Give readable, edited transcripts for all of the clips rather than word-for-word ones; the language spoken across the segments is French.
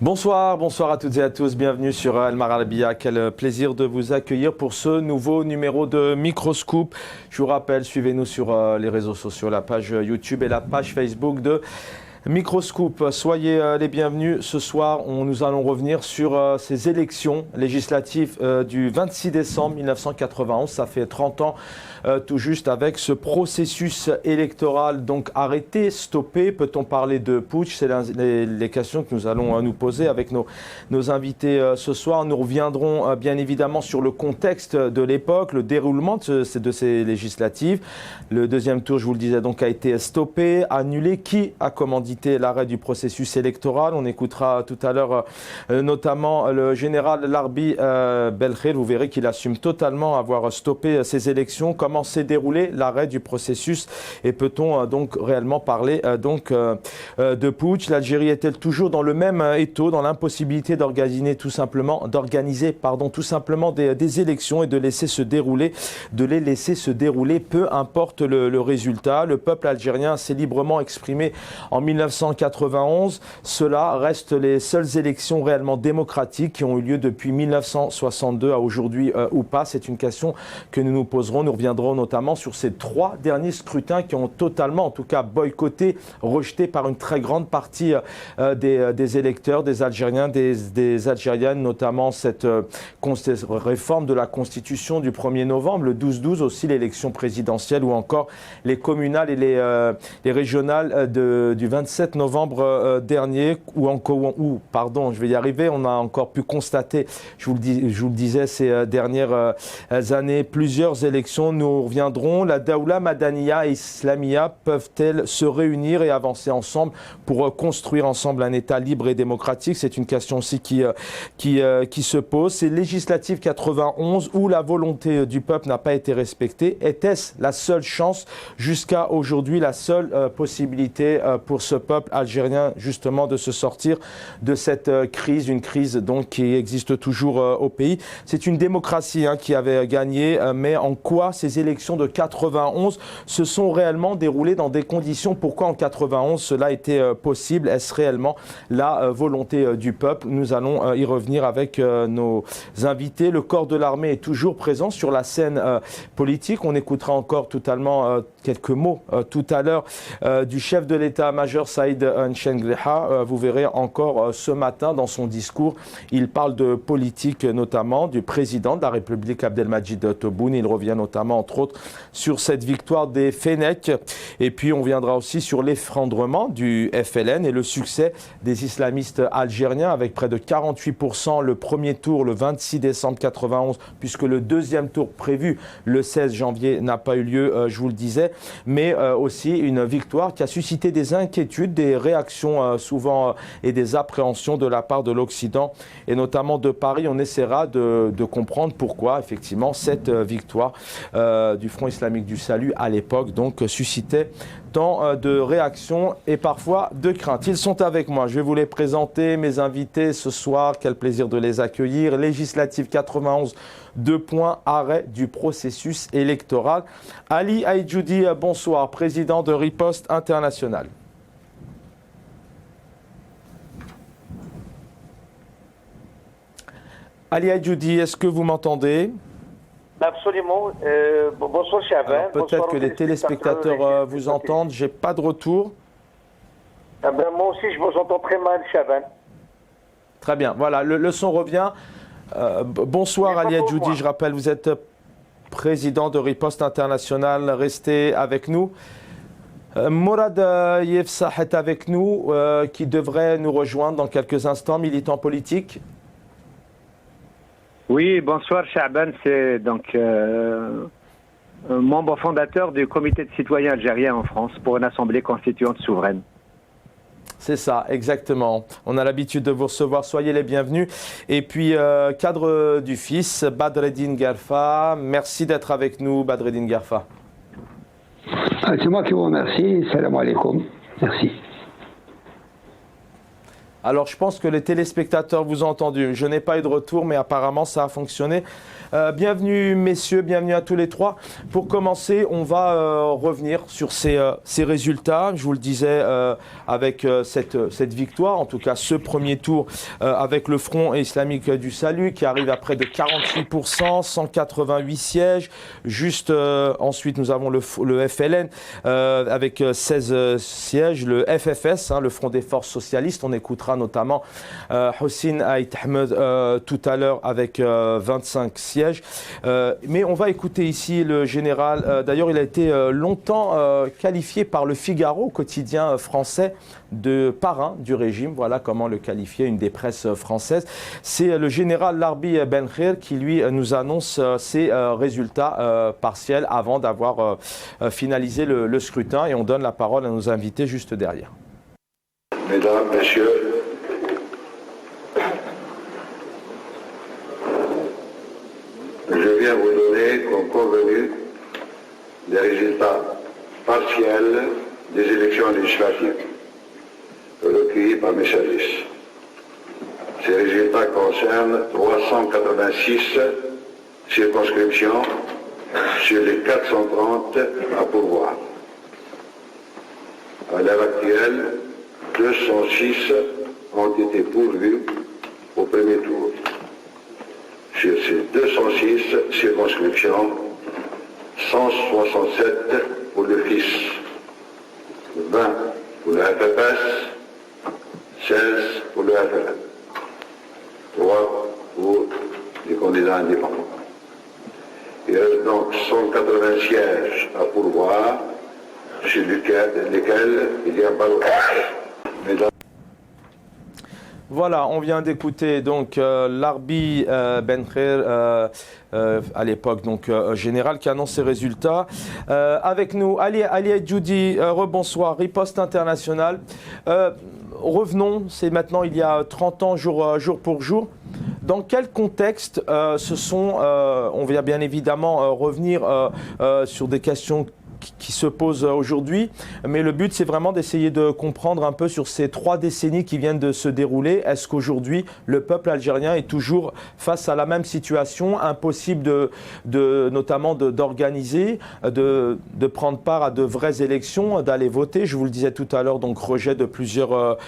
Bonsoir, bonsoir à toutes et à tous, bienvenue sur Al Marabia. Quel plaisir de vous accueillir pour ce nouveau numéro de Microscoop. Je vous rappelle, suivez-nous sur les réseaux sociaux, la page YouTube et la page Facebook de Microscoop. Soyez les bienvenus. Ce soir, nous allons revenir sur ces élections législatives du 26 décembre 1991. Ça fait 30 ans tout juste avec ce processus électoral donc arrêté, stoppé. Peut-on parler de putsch? C'est les questions que nous allons nous poser avec nos invités ce soir. Nous reviendrons bien évidemment sur le contexte de l'époque, le déroulement de ces législatives. Le deuxième tour, je vous le disais, donc a été stoppé, annulé. Qui a commandité l'arrêt du processus électoral? On écoutera tout à l'heure notamment le général Larbi Belkhir. Vous verrez qu'il assume totalement avoir stoppé ces élections. Comment s'est déroulé l'arrêt du processus et peut-on donc réellement parler de putsch? L'Algérie est-elle toujours dans le même étau, dans l'impossibilité d'organiser tout simplement des élections et de les laisser se dérouler, peu importe le résultat? Le peuple algérien s'est librement exprimé en 1991. Cela reste les seules élections réellement démocratiques qui ont eu lieu depuis 1962 à aujourd'hui ou pas. C'est une question que nous nous poserons. Nous reviendrons notamment sur ces 3 derniers scrutins qui ont totalement, en tout cas, boycotté, rejeté par une très grande partie des électeurs, des Algériens, des Algériennes, notamment cette réforme de la Constitution du 1er novembre, le 12-12, aussi l'élection présidentielle ou encore les communales et les régionales du 27 novembre dernier, on a encore pu constater, je vous le disais, ces dernières années, plusieurs élections. Nous reviendrons. La Daoula Madaniya et Islamia peuvent-elles se réunir et avancer ensemble pour construire ensemble un État libre et démocratique? C'est une question aussi qui se pose. C'est législative 91 où la volonté du peuple n'a pas été respectée. Était-ce la seule chance jusqu'à aujourd'hui, la seule possibilité pour ce peuple algérien justement de se sortir de cette crise, une crise donc qui existe toujours au pays? C'est une démocratie qui avait gagné, mais en quoi ces élections de 91 se sont réellement déroulées dans des conditions? Pourquoi en 91 cela était possible? Est-ce réellement la volonté du peuple? Nous allons y revenir avec nos invités. Le corps de l'armée est toujours présent sur la scène politique. On écoutera encore totalement quelques mots tout à l'heure du chef de l'état-major Saïd Nchengliha. Vous verrez encore ce matin dans son discours, il parle de politique notamment du président de la République Abdelmadjid Tebboune. Il revient notamment entre autres sur cette victoire des Fenech et puis on viendra aussi sur l'effondrement du FLN et le succès des islamistes algériens avec près de 48% le premier tour le 26 décembre 91 puisque le deuxième tour prévu le 16 janvier n'a pas eu lieu, je vous le disais, mais aussi une victoire qui a suscité des inquiétudes, des réactions souvent et des appréhensions de la part de l'Occident et notamment de Paris. On essaiera de comprendre pourquoi effectivement cette victoire du Front islamique du salut à l'époque donc suscitait tant de réactions et parfois de craintes. Ils sont avec moi, je vais vous les présenter, mes invités ce soir, quel plaisir de les accueillir. Législative 91, 2 points, arrêt du processus électoral. Ali Aïdjoudi, bonsoir, président de Riposte International. Ali Aïdjoudi, est-ce que vous m'entendez? Absolument. Bonsoir Chaban. Peut-être que les téléspectateurs vous entendent. J'ai pas de retour. Moi aussi, je vous entends très mal, Chaban. Très bien. Voilà, le son revient. Bonsoir Ali Aïdjoudi. Je rappelle, vous êtes président de Riposte International. Restez avec nous. Mourad Yefsah est avec nous, qui devrait nous rejoindre dans quelques instants, militant politique. Oui, bonsoir Chaban, c'est donc membre fondateur du comité de citoyens algériens en France pour une assemblée constituante souveraine. C'est ça, exactement. On a l'habitude de vous recevoir, soyez les bienvenus. Et puis, cadre du fils, Badreddine Garfa, merci d'être avec nous, Badreddine Garfa. C'est moi qui vous remercie, salam alaikum, merci. Alors, je pense que les téléspectateurs vous ont entendu. Je n'ai pas eu de retour, mais apparemment, ça a fonctionné. Bienvenue, messieurs, bienvenue à tous les trois. Pour commencer, on va revenir sur ces résultats. Je vous le disais, avec cette victoire, en tout cas ce premier tour, avec le Front islamique du salut, qui arrive à près de 48%, 188 sièges. Juste ensuite, nous avons le FLN, avec 16 sièges. Le FFS, le Front des forces socialistes, on écoutera notamment Hossein Ait Ahmed tout à l'heure avec 25 sièges. Mais on va écouter ici le général. D'ailleurs, il a été longtemps qualifié par le Figaro, quotidien français, de parrain du régime. Voilà comment le qualifiait une des presses françaises. C'est le général Larbi Ben Khir qui, lui, nous annonce ses résultats partiels avant d'avoir finalisé le scrutin. Et on donne la parole à nos invités juste derrière. Mesdames, Messieurs, je viens vous donner, comme convenu, les résultats partiels des élections législatives recueillis par mes services. Ces résultats concernent 386 circonscriptions sur les 430 à pourvoir. À l'heure actuelle, 206 ont été pourvus au premier tour. Sur ces 206 circonscriptions, 167 pour le FIS, 20 pour le FFS, 16 pour le FLN, 3 pour les candidats indépendants. Il reste donc 180 sièges à pourvoir, sur lesquels il y a ballottage. Voilà, on vient d'écouter donc Larbi Ben Khir, à l'époque donc général, qui annonce ses résultats. Avec nous, Ali Djoudi, rebonsoir, Riposte Internationale. Revenons, c'est maintenant il y a 30 ans, jour pour jour. Dans quel contexte on vient bien évidemment revenir sur des questions qui se pose aujourd'hui, mais le but c'est vraiment d'essayer de comprendre un peu sur ces 3 décennies qui viennent de se dérouler. Est-ce qu'aujourd'hui le peuple algérien est toujours face à la même situation, impossible notamment d'organiser, de prendre part à de vraies élections, d'aller voter? Je vous le disais tout à l'heure, donc rejet de plusieurs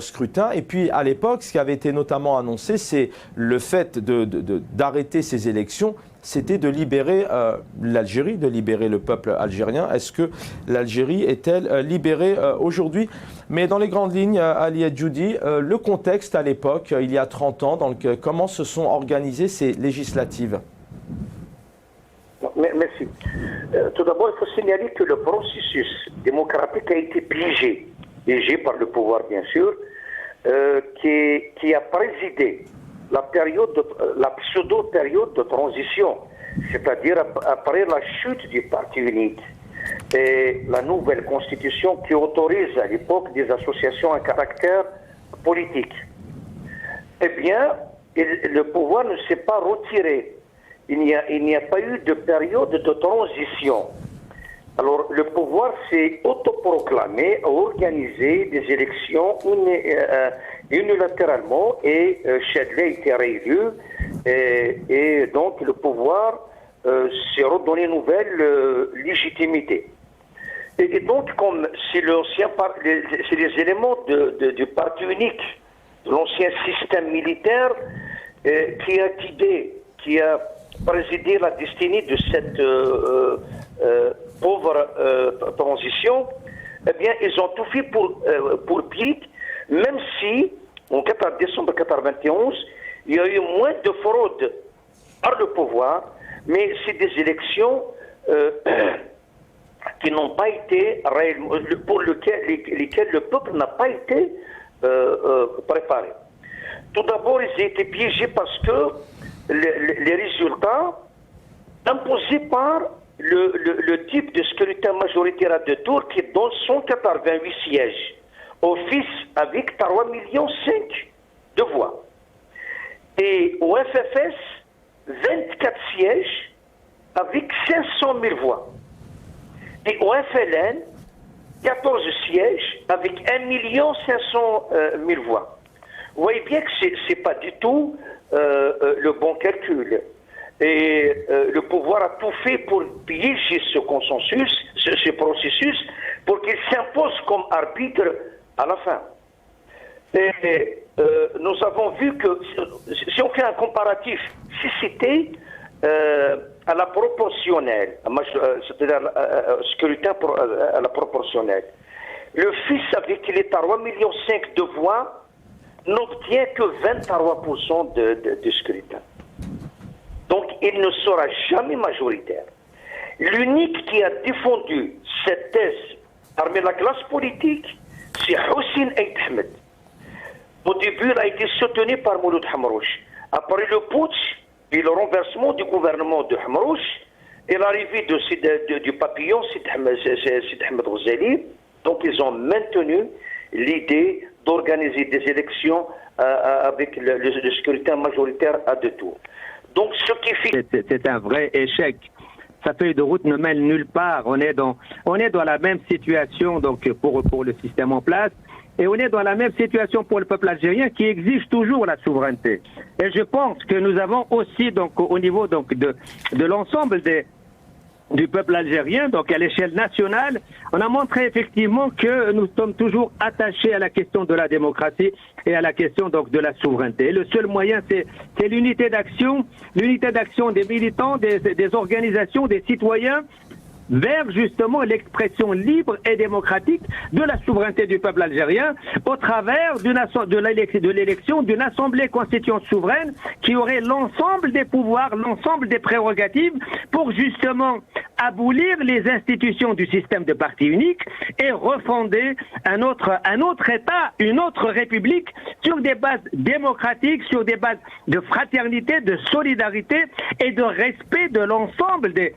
scrutins. Et puis à l'époque, ce qui avait été notamment annoncé, c'est le fait d'arrêter ces élections. C'était de libérer l'Algérie, de libérer le peuple algérien. Est-ce que l'Algérie est-elle libérée aujourd'hui? Mais dans les grandes lignes, Ali Djoudi, le contexte à l'époque, il y a 30 ans, donc comment se sont organisées ces législatives? Merci. Tout d'abord, il faut signaler que le processus démocratique a été piégé par le pouvoir, bien sûr, qui a présidé la pseudo-période de transition, c'est-à-dire après la chute du parti unique et la nouvelle constitution qui autorise à l'époque des associations à caractère politique. Eh bien, le pouvoir ne s'est pas retiré. Il n'y a pas eu de période de transition. Alors, le pouvoir s'est autoproclamé, a organisé des élections unilatéralement et Chadli a été réélu et donc le pouvoir s'est redonné une nouvelle légitimité. Et donc, comme c'est les éléments du parti unique, de l'ancien système militaire qui a présidé la destinée de cette pauvre transition, eh bien, ils ont tout fait pour pire, même si, en décembre 1991, il y a eu moins de fraude par le pouvoir, mais c'est des élections qui n'ont pas été réellement, pour lesquelles le peuple n'a pas été préparé. Tout d'abord, ils ont été piégés parce que les résultats imposés par le type de scrutin majoritaire à 2 tours qui donne 188 sièges, au FIS avec 3,5 millions de voix. Et au FFS, 24 sièges avec 500 000 voix. Et au FLN, 14 sièges avec 1,5 million voix. Vous voyez bien que ce n'est pas du tout le bon calcul. Et le pouvoir a tout fait pour piéger ce consensus, ce processus, pour qu'il s'impose comme arbitre à la fin. Et nous avons vu que, si on fait un comparatif, si c'était à la proportionnelle, c'est-à-dire scrutin à la proportionnelle, le fils avec les 3,5 millions de voix n'obtient que 23% de scrutin. Donc il ne sera jamais majoritaire. L'unique qui a défendu cette thèse parmi la classe politique, c'est Hossein Eid Ahmed. Au début, il a été soutenu par Mouloud Hamrouche. Après le putsch et le renversement du gouvernement de Hamrouche et l'arrivée du papillon Sid Ahmed Ghazali, donc ils ont maintenu l'idée d'organiser des élections avec le scrutin majoritaire à 2 tours. Donc ce qui fait... C'est un vrai échec. Sa feuille de route ne mène nulle part. On est dans la même situation donc pour le système en place. Et on est dans la même situation pour le peuple algérien qui exige toujours la souveraineté. Et je pense que nous avons aussi, donc, au niveau donc, de l'ensemble du peuple algérien, donc à l'échelle nationale, on a montré effectivement que nous sommes toujours attachés à la question de la démocratie et à la question donc de la souveraineté. Et le seul moyen, c'est l'unité d'action des militants, des organisations, des citoyens, vers justement l'expression libre et démocratique de la souveraineté du peuple algérien au travers de l'élection d'une assemblée constituante souveraine qui aurait l'ensemble des pouvoirs, l'ensemble des prérogatives pour justement abolir les institutions du système de parti unique et refonder un autre État, une autre République sur des bases démocratiques, sur des bases de fraternité, de solidarité et de respect de l'ensemble des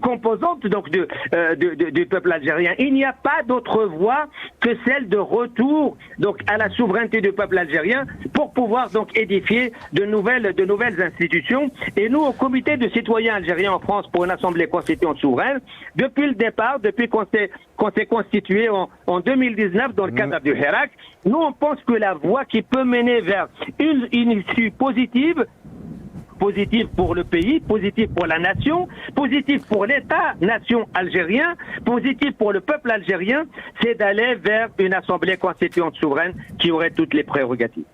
composantes donc du peuple algérien. Il n'y a pas d'autre voie que celle de retour donc à la souveraineté du peuple algérien pour pouvoir donc édifier de nouvelles institutions. Et nous, au comité de citoyens algériens en France pour une assemblée constituante souveraine, depuis le départ, depuis qu'on s'est constitué en 2019 dans le cadre du Hirak, nous on pense que la voie qui peut mener vers une issue positive pour le pays, positif pour la nation, positif pour l'État-nation algérien, positif pour le peuple algérien, c'est d'aller vers une assemblée constituante souveraine qui aurait toutes les prérogatives.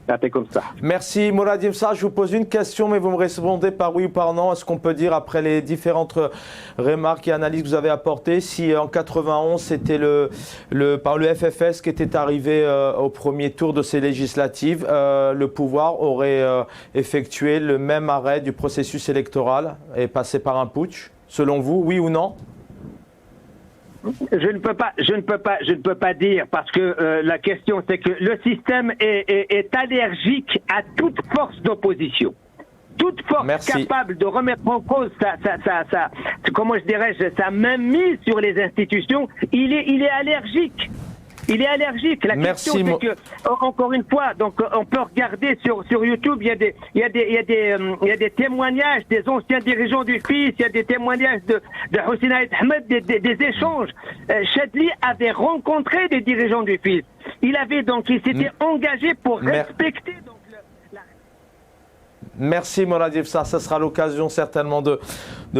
Ça fait comme ça. Merci Mourad Imsa. Je vous pose une question, mais vous me répondez par oui ou par non. Est-ce qu'on peut dire, après les différentes remarques et analyses que vous avez apportées, si en 91 c'était par le FFS qui était arrivé au premier tour de ces législatives, le pouvoir aurait effectué le même arrêt du processus électoral et passé par un putsch, selon vous, oui ou non? Je ne peux pas dire parce que la question c'est que le système est allergique à toute force d'opposition. Toute force capable de remettre en cause sa mainmise sur les institutions, il est allergique. Il est allergique. La question c'est que, encore une fois, donc on peut regarder sur YouTube, il y a des témoignages des anciens dirigeants du FIS, il y a des témoignages de Hossein Eid Ahmed, des échanges. Chadli avait rencontré des dirigeants du FIS. Il s'était engagé pour respecter. Merci Mourad Imsa, ça sera l'occasion certainement de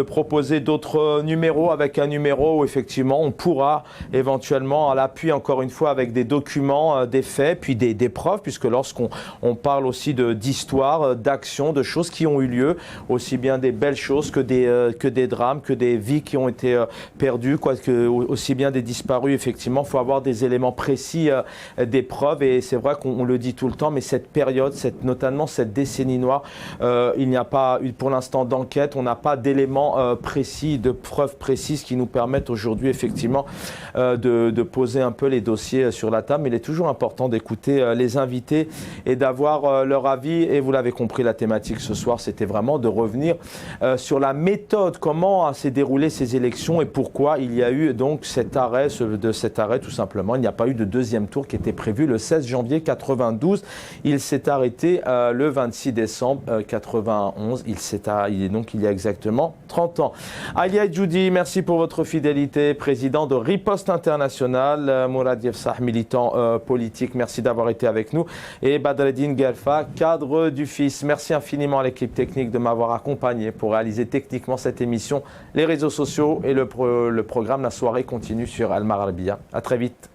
proposer d'autres numéros, avec un numéro où effectivement on pourra éventuellement à l'appui encore une fois avec des documents, des faits, puis des preuves, puisque lorsqu'on parle aussi d'histoire, d'actions, de choses qui ont eu lieu, aussi bien des belles choses que des drames, que des vies qui ont été perdues, aussi bien des disparus, effectivement, il faut avoir des éléments précis, des preuves, et c'est vrai qu'on le dit tout le temps, mais cette période, notamment cette décennie noire, il n'y a pas eu pour l'instant d'enquête, on n'a pas d'éléments précis, de preuves précises qui nous permettent aujourd'hui effectivement de poser un peu les dossiers sur la table. Mais il est toujours important d'écouter les invités et d'avoir leur avis. Et vous l'avez compris, la thématique ce soir, c'était vraiment de revenir sur la méthode, comment s'est déroulé ces élections et pourquoi il y a eu donc cet arrêt tout simplement. Il n'y a pas eu de deuxième tour qui était prévu le 16 janvier 92. Il s'est arrêté le 26 décembre 91. Il est donc il y a exactement 30 ans. Alia Djoudi, merci pour votre fidélité. Président de Riposte Internationale. Mourad Yefsah, militant politique, merci d'avoir été avec nous. Et Badreddine Guelfa, cadre du FIS. Merci infiniment à l'équipe technique de m'avoir accompagné pour réaliser techniquement cette émission. Les réseaux sociaux et le programme La Soirée continue sur Al Marabia. À très vite.